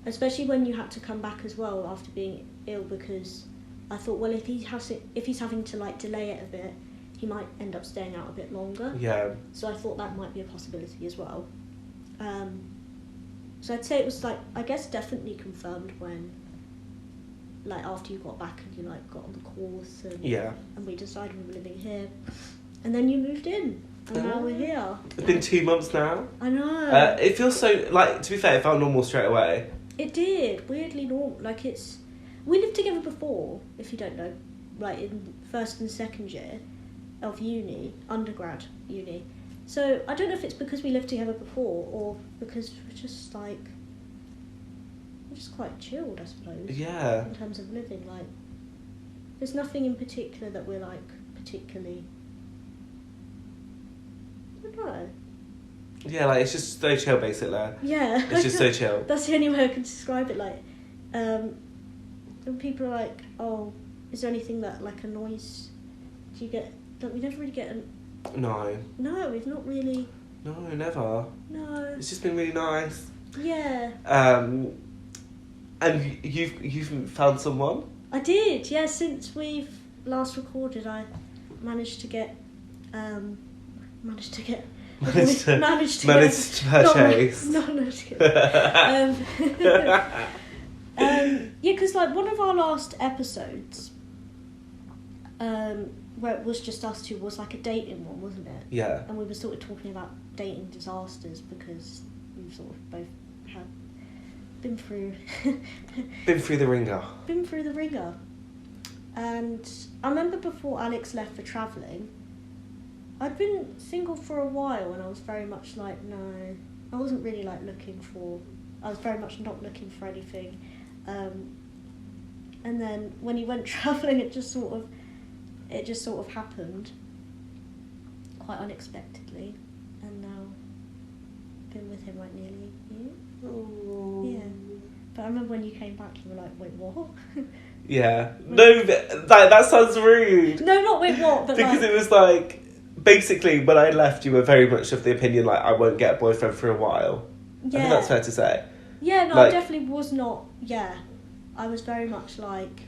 [SPEAKER 2] had to come back as well after being ill, because I thought, well, if he's having to like delay it a bit, he might end up staying out a bit longer. Yeah. So I thought that might be a possibility as well. So I'd say it was like, I guess definitely confirmed when, like after you got back and you like got on the course and we decided we were living here, and then you moved in and now we're here.
[SPEAKER 1] It's been 2 months now.
[SPEAKER 2] I know.
[SPEAKER 1] It feels so, like, to be fair, it felt normal straight away.
[SPEAKER 2] It did, weirdly normal. Like it's, we lived together before, if you don't know, like in first and second year of uni, undergrad uni. So I don't know if it's because we lived together before or because we're just like, we're just quite chilled, I suppose.
[SPEAKER 1] Yeah.
[SPEAKER 2] In terms of living, like, there's nothing in particular that we're like particularly, I don't know.
[SPEAKER 1] Yeah, like, it's just so chill, basically.
[SPEAKER 2] Yeah.
[SPEAKER 1] It's just so chill.
[SPEAKER 2] That's the only way I can describe it, like, when people are like, oh, is there anything that, like, annoys, do you get, we never really get
[SPEAKER 1] No,
[SPEAKER 2] we've not really.
[SPEAKER 1] No, never.
[SPEAKER 2] No.
[SPEAKER 1] It's just been really nice.
[SPEAKER 2] Yeah.
[SPEAKER 1] And you've found someone?
[SPEAKER 2] I did, yeah, since we've last recorded I managed to
[SPEAKER 1] Managed to purchase.
[SPEAKER 2] Yeah, because like one of our last episodes, where it was just us two, was like a dating one, wasn't it?
[SPEAKER 1] Yeah.
[SPEAKER 2] And we were sort of talking about dating disasters because we've sort of both had been through
[SPEAKER 1] the ringer.
[SPEAKER 2] Been through the ringer. And I remember before Alex left for travelling, I'd been single for a while and I was very much like, no, I wasn't really like I was very much not looking for anything. And then when he went travelling, it just sort of happened quite unexpectedly, and now I've been with him like nearly a year.
[SPEAKER 1] Oh.
[SPEAKER 2] Yeah. But I remember when you came back, you were like, wait, what?
[SPEAKER 1] Yeah. No, that sounds rude.
[SPEAKER 2] No, not wait, what? But
[SPEAKER 1] because it was like, basically, when I left, you were very much of the opinion, like, I won't get a boyfriend for a while.
[SPEAKER 2] Yeah.
[SPEAKER 1] I think that's fair to say.
[SPEAKER 2] Yeah, no,
[SPEAKER 1] like,
[SPEAKER 2] I definitely was not, yeah. I was very much like,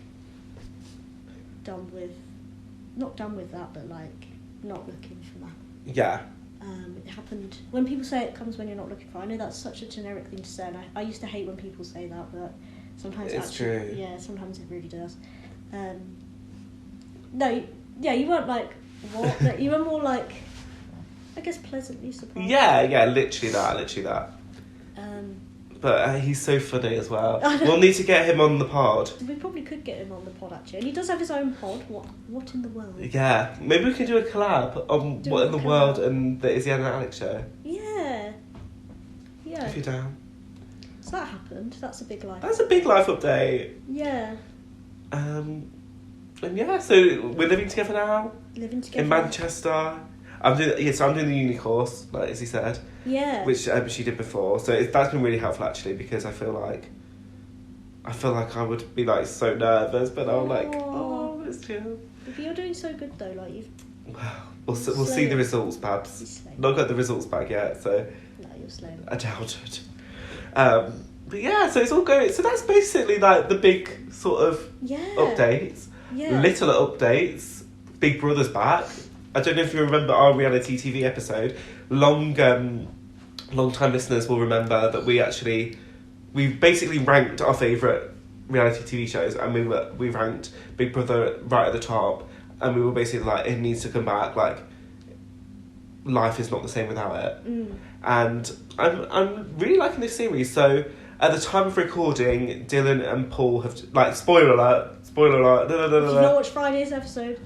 [SPEAKER 2] not done with that, but like, not looking for that.
[SPEAKER 1] Yeah.
[SPEAKER 2] It happened, when people say it comes when you're not looking for it, I know that's such a generic thing to say, and I used to hate when people say that, but sometimes
[SPEAKER 1] it's
[SPEAKER 2] actually,
[SPEAKER 1] true.
[SPEAKER 2] Yeah, sometimes it really does. No, yeah, you weren't like, what? But you were more like, I guess, pleasantly surprised.
[SPEAKER 1] Yeah, literally that. But he's so funny as well. We'll need to get him on the pod.
[SPEAKER 2] We probably could get him on the pod, actually. And he does have his own pod. What in the world?
[SPEAKER 1] Yeah. Maybe we could do a collab on What in the World and the Izzy and Alex Show.
[SPEAKER 2] Yeah. Yeah.
[SPEAKER 1] If you're down.
[SPEAKER 2] So that happened. That's a big life.
[SPEAKER 1] That's a big life update.
[SPEAKER 2] Yeah.
[SPEAKER 1] And yeah, so we're living together now.
[SPEAKER 2] Living together.
[SPEAKER 1] In Manchester. I'm doing the uni course, like Izzy said.
[SPEAKER 2] Yeah.
[SPEAKER 1] Which she did before, so that's been really helpful actually, because I feel like I would be like so nervous, but I'm like, oh, it's chill.
[SPEAKER 2] But you're doing so good though, like you've.
[SPEAKER 1] We'll see the results, Babs. Not got the results back yet, so.
[SPEAKER 2] No, you're slow.
[SPEAKER 1] I doubt it. But yeah, so it's all going. So that's basically like the big sort of updates.
[SPEAKER 2] Yeah.
[SPEAKER 1] Little updates. Big Brother's back. I don't know if you remember our reality TV episode. Long time listeners will remember that we basically ranked our favourite reality TV shows, and we ranked Big Brother right at the top, and we were basically like, it needs to come back, like life is not the same without it. And I'm really liking this series. So at the time of recording, Dylan and Paul have, like, spoiler alert.
[SPEAKER 2] If you've not watched Friday's episode.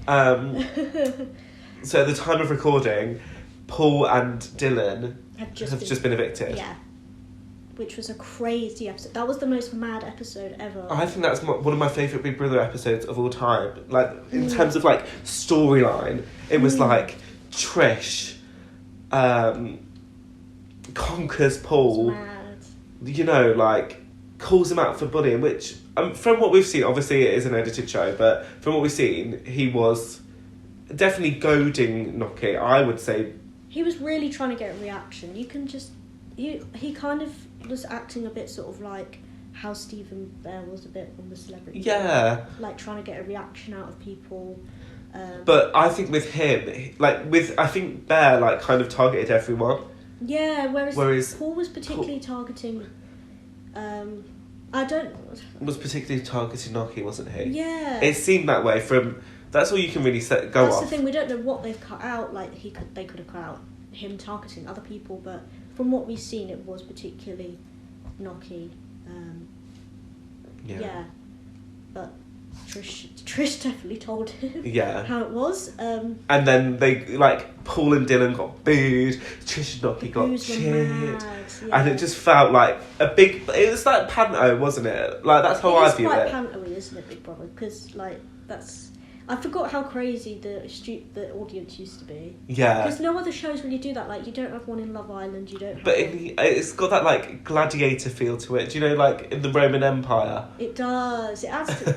[SPEAKER 1] So at the time of recording, Paul and Dylan have just been evicted.
[SPEAKER 2] Yeah. Which was a crazy episode. That was the most mad episode ever.
[SPEAKER 1] I think that's one of my favourite Big Brother episodes of all time. Like, in terms of, like, storyline, it was like Trish conquers Paul.
[SPEAKER 2] It was mad.
[SPEAKER 1] You know, like, calls him out for bullying, which, from what we've seen, obviously it is an edited show, but from what we've seen, he was definitely goading Noki, I would say.
[SPEAKER 2] He was really trying to get a reaction. You can just... He kind of was acting a bit sort of like how Stephen Bear was a bit on the Celebrity.
[SPEAKER 1] Yeah.
[SPEAKER 2] Like trying to get a reaction out of people.
[SPEAKER 1] But I think with him, I think Bear, like, kind of targeted everyone.
[SPEAKER 2] Yeah, whereas Paul was particularly targeting...
[SPEAKER 1] Was particularly targeting Noki, wasn't he?
[SPEAKER 2] Yeah.
[SPEAKER 1] It seemed that way from... That's all you can really go off.
[SPEAKER 2] That's the thing, we don't know what they've cut out. Like, they could have cut out him targeting other people, but from what we've seen, it was particularly Noki. Yeah. but Trish definitely told him how it was.
[SPEAKER 1] And then they, like, Paul and Dylan got booed, Trish and Nobby got cheered. And it just felt like it was like panto, wasn't it? Like, that's how I view it.
[SPEAKER 2] It's quite panto-y, isn't it, Big Brother? Because, like, I forgot how crazy the audience used to be.
[SPEAKER 1] Yeah.
[SPEAKER 2] Because no other shows really do that. Like, you don't have one in Love Island, you don't have
[SPEAKER 1] But it's got that, like, gladiator feel to it. Do you know, like, in the Roman Empire?
[SPEAKER 2] It does. It adds to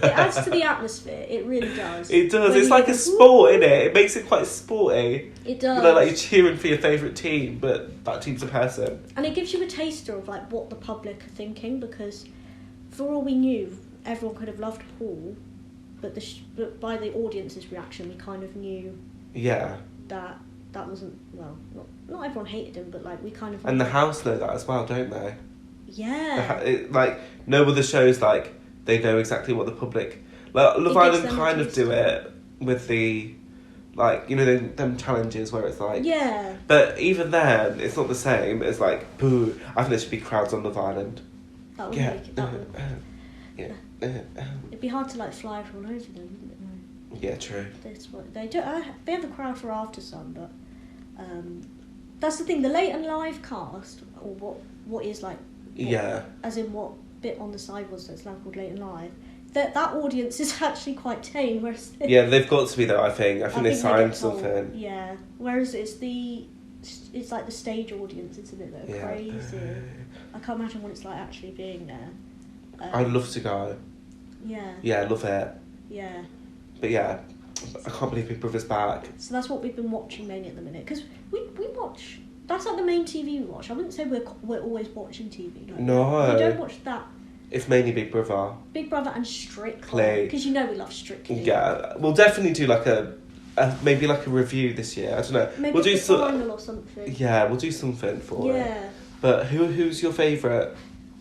[SPEAKER 2] the atmosphere. It really does.
[SPEAKER 1] It does. It's like a sport, isn't it? It makes it quite sporty.
[SPEAKER 2] It does.
[SPEAKER 1] You know, like, you're cheering for your favourite team, but that team's a person.
[SPEAKER 2] And it gives you a taster of, like, what the public are thinking, because for all we knew, everyone could have loved Paul, but by the audience's reaction, we kind of knew that wasn't, well, not everyone hated him, but, like, we kind of...
[SPEAKER 1] And the house know that as well, don't they?
[SPEAKER 2] Yeah.
[SPEAKER 1] Like, no other shows, like, they know exactly what the public... Like, Love Island kind of do it with the... Like, you know, them challenges where it's like...
[SPEAKER 2] Yeah.
[SPEAKER 1] But even then, it's not the same. It's like, boo. I think there should be crowds on Love Island.
[SPEAKER 2] That would make it... It'd be hard to, like, fly all over them, wouldn't it?
[SPEAKER 1] Yeah, true.
[SPEAKER 2] That's what they do. They have a crowd for After Sun, but that's the thing. The late and live cast, or what is like... As in what bit on the side was that's now called late and live. That audience is actually quite tame, whereas...
[SPEAKER 1] they've got to be though, I think. I think they signed something.
[SPEAKER 2] Yeah, whereas it's like the stage audience, isn't it, that are crazy. I can't imagine what it's like actually being there.
[SPEAKER 1] I'd love to go.
[SPEAKER 2] Yeah.
[SPEAKER 1] Yeah, I love it.
[SPEAKER 2] Yeah.
[SPEAKER 1] But yeah, I can't believe Big Brother's back.
[SPEAKER 2] So that's what we've been watching mainly at the minute. Because we watch... That's like the main TV we watch. I wouldn't say we're always watching TV. Like
[SPEAKER 1] no.
[SPEAKER 2] We don't watch that.
[SPEAKER 1] It's mainly Big Brother.
[SPEAKER 2] Big Brother and Strictly. Because you know we love Strictly.
[SPEAKER 1] Yeah. We'll definitely do like maybe like a review this year. I don't know.
[SPEAKER 2] Maybe
[SPEAKER 1] we'll do
[SPEAKER 2] final or something.
[SPEAKER 1] Yeah, we'll do something for it.
[SPEAKER 2] Yeah.
[SPEAKER 1] But who's your favourite?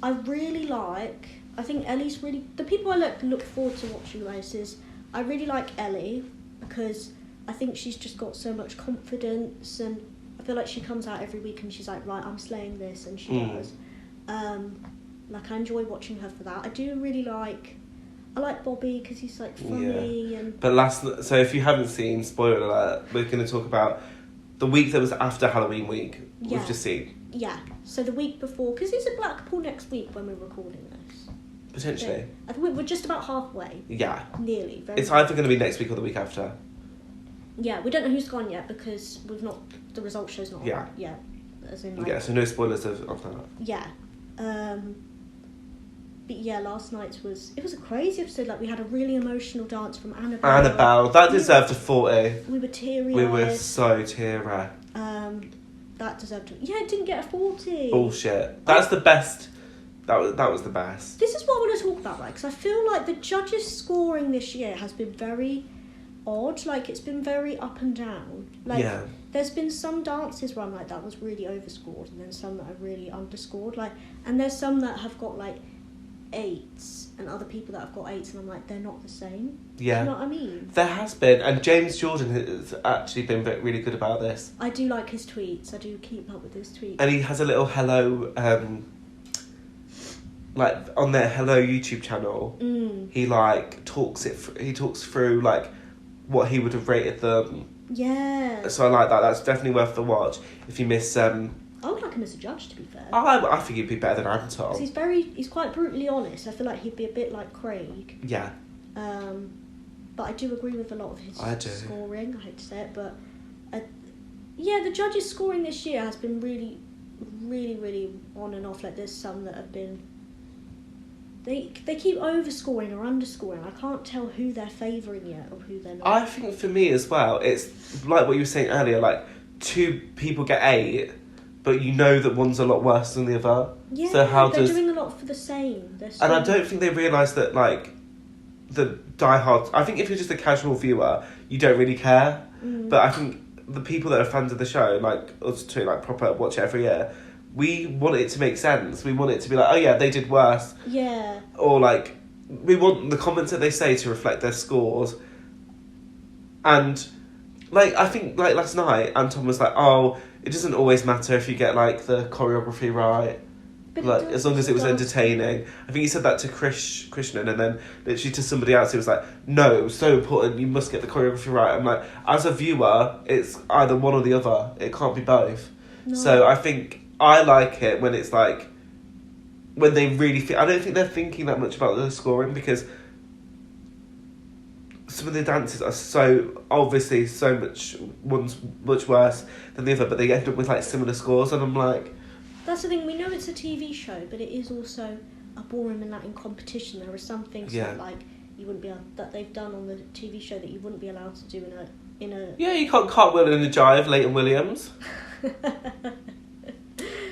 [SPEAKER 2] I really like... I think Ellie's really... The people I look forward to watching most is... I really like Ellie because I think she's just got so much confidence, and I feel like she comes out every week and she's like, right, I'm slaying this, and she does. Like, I enjoy watching her for that. I do really like... I like Bobby because he's, like, funny and...
[SPEAKER 1] But so if you haven't seen, spoiler alert, we're going to talk about the week that was after Halloween week.
[SPEAKER 2] Yeah.
[SPEAKER 1] We've just seen.
[SPEAKER 2] Yeah. So the week before... Because it's at Blackpool next week when we're recording this.
[SPEAKER 1] Potentially.
[SPEAKER 2] So I think we're just about halfway.
[SPEAKER 1] Yeah.
[SPEAKER 2] Nearly.
[SPEAKER 1] It's either going to be next week or the week after.
[SPEAKER 2] Yeah, we don't know who's gone yet because the result show's not on yet. As in, like,
[SPEAKER 1] so no spoilers of that.
[SPEAKER 2] Yeah. But yeah, last night's was a crazy episode. Like, we had a really emotional dance from Annabelle.
[SPEAKER 1] That deserved a 40.
[SPEAKER 2] We were teary-eyed.
[SPEAKER 1] We were so teary.
[SPEAKER 2] That deserved it didn't get a 40.
[SPEAKER 1] Bullshit. That's the best. That was the best.
[SPEAKER 2] This is what I want to talk about, right? Because I feel like the judges' scoring this year has been very odd. Like, it's been very up and down. Like, there's been some dances where I'm like, that was really overscored, and then some that are really underscored. Like, and there's some that have got like 8s, and other people that have got 8s, and I'm like, they're not the same.
[SPEAKER 1] Yeah.
[SPEAKER 2] Do you know what I mean?
[SPEAKER 1] There has been, and James Jordan has actually been really good about this.
[SPEAKER 2] I do like his tweets. I do keep up with his tweets.
[SPEAKER 1] And he has a little hello. Like, on their Hello YouTube channel, he like talks through like what he would have rated them.
[SPEAKER 2] Yeah.
[SPEAKER 1] So I like that. That's definitely worth the watch. If you miss,
[SPEAKER 2] I would like him as a judge, to be fair.
[SPEAKER 1] I think he'd be better than Anton.
[SPEAKER 2] Because he's quite brutally honest. I feel like he'd be a bit like Craig.
[SPEAKER 1] Yeah.
[SPEAKER 2] But I do agree with a lot of his scoring. I hate to say it, but the judges' scoring this year has been really, really, really on and off. Like, there's some that have been... They keep overscoring or underscoring. I can't tell who they're favouring yet or who they're not.
[SPEAKER 1] I think for me as well, it's like what you were saying earlier, like 2 people get 8, but you know that one's a lot worse than the other.
[SPEAKER 2] Yeah,
[SPEAKER 1] so
[SPEAKER 2] they're doing a lot for the same.
[SPEAKER 1] And I don't think they realise that, like, the diehards... I think if you're just a casual viewer, you don't really care. But I think the people that are fans of the show, like us two, like proper watch it every year, we want it to make sense. We want it to be like, oh yeah, they did worse.
[SPEAKER 2] Yeah.
[SPEAKER 1] Or like, we want the comments that they say to reflect their scores. And like, I think like last night, Anton was like, oh, it doesn't always matter if you get like the choreography right. like, as long as it was entertaining. I think he said that to Krishnan, and then literally to somebody else, he was like, no, it was so important, you must get the choreography right. I'm like, as a viewer, it's either one or the other. It can't be both. No. So I think I like it when it's like, when they really I don't think they're thinking that much about the scoring, because some of the dances are so obviously so much, one's much worse than the other, but they end up with like similar scores, and I'm like,
[SPEAKER 2] that's the thing, we know it's a TV show, but it is also a ballroom and Latin competition. There are some things that like you wouldn't be that they've done on the TV show that you wouldn't be allowed to do in a
[SPEAKER 1] yeah, you can't cartwheel in a jive, Leighton Williams.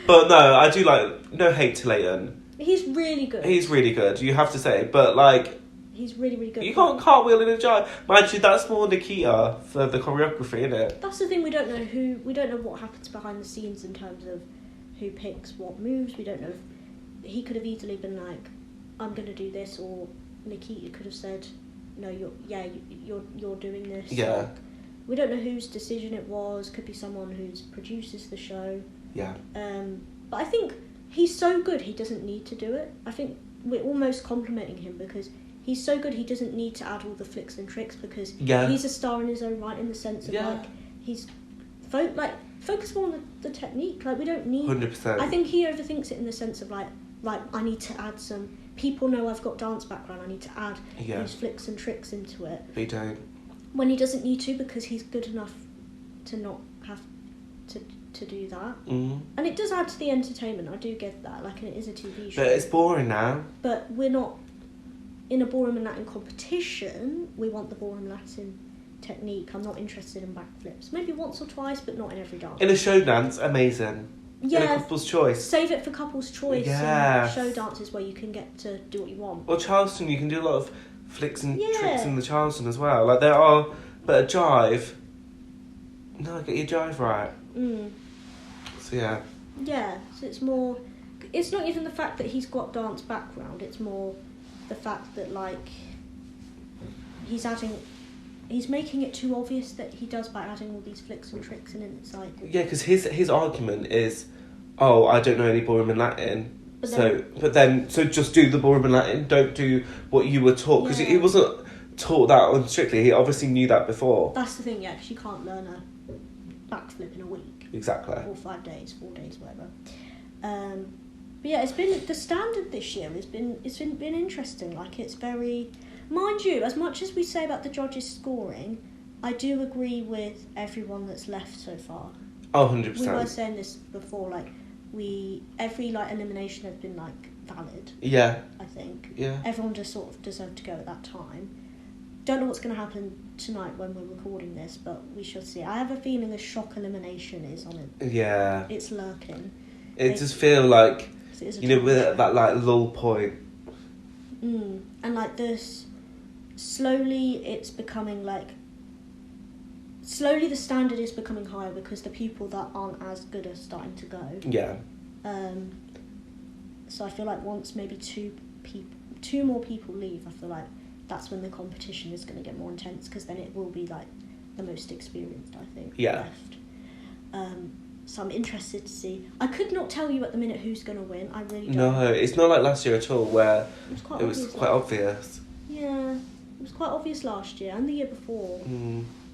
[SPEAKER 1] But no, I do like, no hate to Leighton.
[SPEAKER 2] He's really good.
[SPEAKER 1] He's really good, you have to say, but like,
[SPEAKER 2] he's really, really good.
[SPEAKER 1] You can't cartwheel in a jive. Mind you, that's more Nikita for the choreography, isn't it?
[SPEAKER 2] That's the thing, we don't know what happens behind the scenes in terms of who picks what moves. We don't know if he could have easily been like, I'm going to do this, or Nikita could have said, no, you're doing this.
[SPEAKER 1] Yeah.
[SPEAKER 2] Like, we don't know whose decision it was. Could be someone who produces the show.
[SPEAKER 1] Yeah.
[SPEAKER 2] But I think he's so good he doesn't need to do it. I think we're almost complimenting him because he's so good he doesn't need to add all the flicks and tricks, because he's a star in his own right, in the sense of like he's focus more on the technique. Like, we don't need
[SPEAKER 1] 100%.
[SPEAKER 2] I think he overthinks it in the sense of like, right, I need to add some, people know I've got dance background, I need to add these flicks and tricks into it.
[SPEAKER 1] But he don't.
[SPEAKER 2] When he doesn't need to, because he's good enough to not have to do that. And it does add to the entertainment, I do get that, like, and it is a TV show.
[SPEAKER 1] But it's boring now.
[SPEAKER 2] But we're not in a ballroom and Latin competition. We want the ballroom Latin technique. I'm not interested in backflips. Maybe once or twice, but not in every dance.
[SPEAKER 1] In a show dance, amazing.
[SPEAKER 2] Yeah.
[SPEAKER 1] In a couple's choice.
[SPEAKER 2] Save it for couple's choice.
[SPEAKER 1] Yeah.
[SPEAKER 2] And show dances where you can get to do what you want.
[SPEAKER 1] Or Charleston, you can do a lot of flicks and tricks in the Charleston as well. Like, there are, but a jive, no, get your jive right. So yeah.
[SPEAKER 2] Yeah, so it's more, it's not even the fact that he's got dance background, it's more the fact that, like, he's making it too obvious that he does by adding all these flicks and tricks in, and it's like...
[SPEAKER 1] Yeah, because his argument is, oh, I don't know any ballroom and Latin, but then just do the ballroom and Latin, don't do what you were taught, because he wasn't taught that on Strictly, he obviously knew that before.
[SPEAKER 2] That's the thing, yeah, because you can't learn a backflip in a week.
[SPEAKER 1] Exactly.
[SPEAKER 2] Or 5 days, 4 days, whatever. But yeah, it's been, the standard this year it's been interesting. Like, it's very, mind you, as much as we say about the judges scoring, I do agree with everyone that's left so far.
[SPEAKER 1] Oh, 100%.
[SPEAKER 2] We were saying this before, like, every like elimination has been like valid.
[SPEAKER 1] Yeah.
[SPEAKER 2] I think.
[SPEAKER 1] Yeah.
[SPEAKER 2] Everyone just sort of deserved to go at that time. Don't know what's going to happen tonight when we're recording this, but we shall see. I have a feeling a shock elimination is on it.
[SPEAKER 1] Yeah.
[SPEAKER 2] It's lurking.
[SPEAKER 1] It does feel like, you know, with that like lull point.
[SPEAKER 2] And like this, slowly it's becoming like, slowly the standard is becoming higher because the people that aren't as good are starting to go.
[SPEAKER 1] Yeah.
[SPEAKER 2] So I feel like once maybe two more people leave, I feel like that's when the competition is going to get more intense, because then it will be like the most experienced, I think, left. So I'm interested to see. I could not tell you at the minute who's going to win. I really don't.
[SPEAKER 1] No, it's not like last year at all, where
[SPEAKER 2] it was
[SPEAKER 1] quite obvious.
[SPEAKER 2] Yeah, it was quite obvious last year and the year before.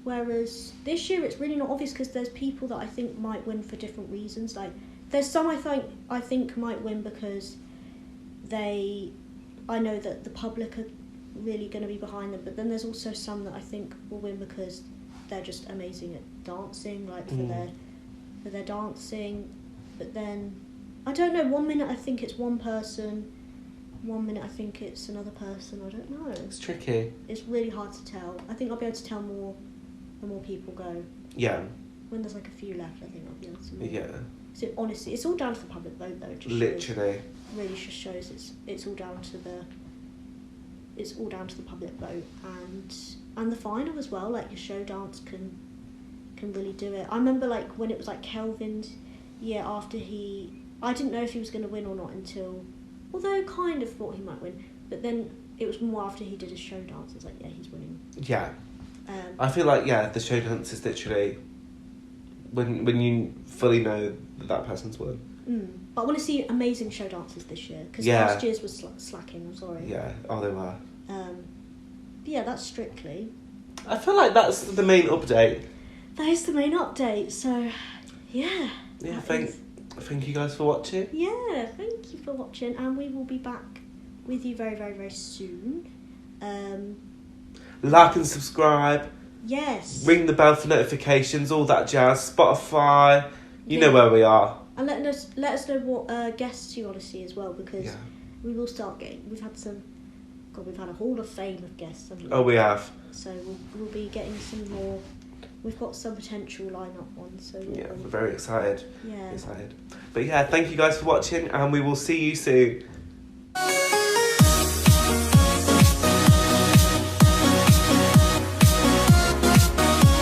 [SPEAKER 2] Whereas this year it's really not obvious, because there's people that I think might win for different reasons. Like, there's some I think might win because I know that the public are really going to be behind them, but then there's also some that I think will win because they're just amazing at dancing, like for their dancing. But then I don't know, 1 minute I think it's one person, 1 minute I think it's another person. I don't know,
[SPEAKER 1] it's tricky,
[SPEAKER 2] it's really hard to tell. I think I'll be able to tell more the more people go.
[SPEAKER 1] Yeah,
[SPEAKER 2] when there's like a few left, I think I'll be able to know.
[SPEAKER 1] Yeah,
[SPEAKER 2] so honestly it's all down to the public vote though. It just
[SPEAKER 1] literally
[SPEAKER 2] really just shows it's all down to the public vote, and the final as well. Like, your show dance can really do it. I remember like when it was like Kelvin's year after I didn't know if he was going to win or not until, although kind of thought he might win, but then it was more after he did his show dance. It's like, yeah, he's winning.
[SPEAKER 1] Yeah. I feel like, yeah, the show dance is literally when you fully know that person's won.
[SPEAKER 2] But I want to see amazing show dances this year, because last year's was slacking, I'm sorry.
[SPEAKER 1] Yeah, they were.
[SPEAKER 2] Yeah, that's Strictly.
[SPEAKER 1] I feel like that's the main update.
[SPEAKER 2] That is the main update, so yeah.
[SPEAKER 1] Yeah, thank you guys for watching.
[SPEAKER 2] Yeah, thank you for watching, and we will be back with you very, very, very soon.
[SPEAKER 1] Like and subscribe.
[SPEAKER 2] Yes.
[SPEAKER 1] Ring the bell for notifications, all that jazz. Spotify, you know where we are.
[SPEAKER 2] And let us know what guests you want to see as well, because we will start getting. We've had a hall of fame of guests. Haven't we?
[SPEAKER 1] Oh, we have.
[SPEAKER 2] So we'll be getting some more. We've got some potential lineup ones. So
[SPEAKER 1] we're very excited.
[SPEAKER 2] Yeah.
[SPEAKER 1] Excited. But yeah, thank you guys for watching, and we will see you soon.